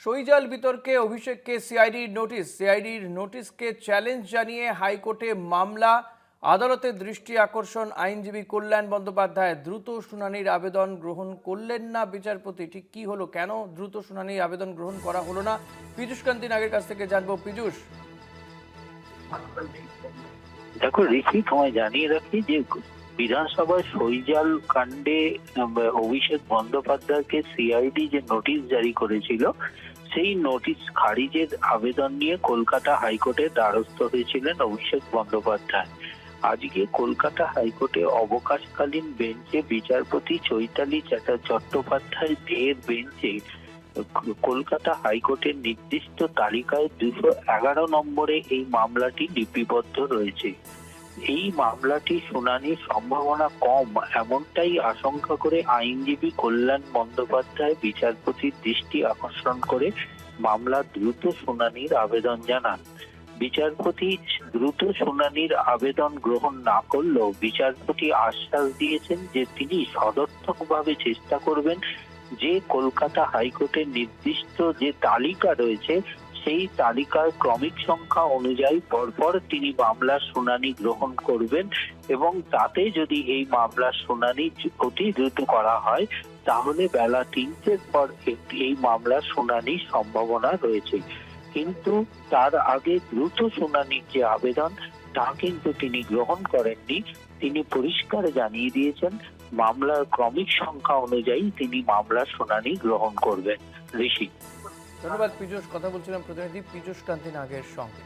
সইজাল বিতর্কে অভিষেককে সিআইডির নোটিশকে চ্যালেঞ্জ জানিয়ে হাইকোর্টে মামলা। আদালতের দৃষ্টি আকর্ষণ আইনজীবী কল্যাণ বন্দ্যোপাধ্যায় দ্রুত শুনানির আবেদন গ্রহণ করলেন না বিচারপতি। ঠিক কি হলো, কেন দ্রুত শুনানির আবেদন গ্রহণ করা হলো না, পীযূষ কান্তি নাগের কাছ থেকে জানবো। পীযূষ, দেখো ঋষি, তোমায় জানিয়ে রাখি যে বিধানসভায় সইজাল কাণ্ডে অভিষেক বন্দ্যোপাধ্যায়কে সিআইডি যে নোটিশ জারি করেছিল, সেই নোটিশ খারিজের আবেদন নিয়ে কলকাতা হাইকোর্টের দ্বারস্থ হয়েছিলেন অভিষেক বন্দ্যোপাধ্যায়। আজকে কলকাতা হাইকোর্টে অবকাশকালীন বেঞ্চে বিচারপতি চৈতালি চট্টোপাধ্যায় এর বেঞ্চে কলকাতা হাইকোর্টের নির্দিষ্ট তালিকায় 211 নম্বরে এই মামলাটি লিপিবদ্ধ রয়েছে। এই মামলাটি শুনানির সম্ভাবনা কম, এমনটাই আশঙ্কা করে আইনজীবী কল্যাণ বন্দ্যোপাধ্যায় বিচারপতির দৃষ্টি আকর্ষণ করে মামলা দ্রুত শুনানির আবেদন জানান। বিচারপতি দ্রুত শুনানির আবেদন গ্রহণ না করলেও বিচারপতি আশ্বাস দিয়েছেন যে তিনি সদর্থকভাবে চেষ্টা করবেন যে কলকাতা হাইকোর্টের নির্দিষ্ট যে তালিকা রয়েছে সেই তালিকার ক্রমিক সংখ্যা অনুযায়ী পরপর তিনি মামলার শুনানি গ্রহণ করবেন, এবং তাতে যদি এই মামলার শুনানি অতি দ্রুত করা হয় তাহলে বেলা 3টের পর এই মামলার শুনানির সম্ভাবনা রয়েছে। কিন্তু তার আগে দ্রুত শুনানির যে আবেদন তা কিন্তু তিনি গ্রহণ করেননি। তিনি পরিষ্কার জানিয়ে দিয়েছেন মামলার ক্রমিক সংখ্যা অনুযায়ী তিনি মামলার শুনানি গ্রহণ করবেন। ঋষি, ধন্যবাদ পীযূষ। কথা বলছিলাম প্রতিনিধি পীযূষ কান্তি নাগের সঙ্গে।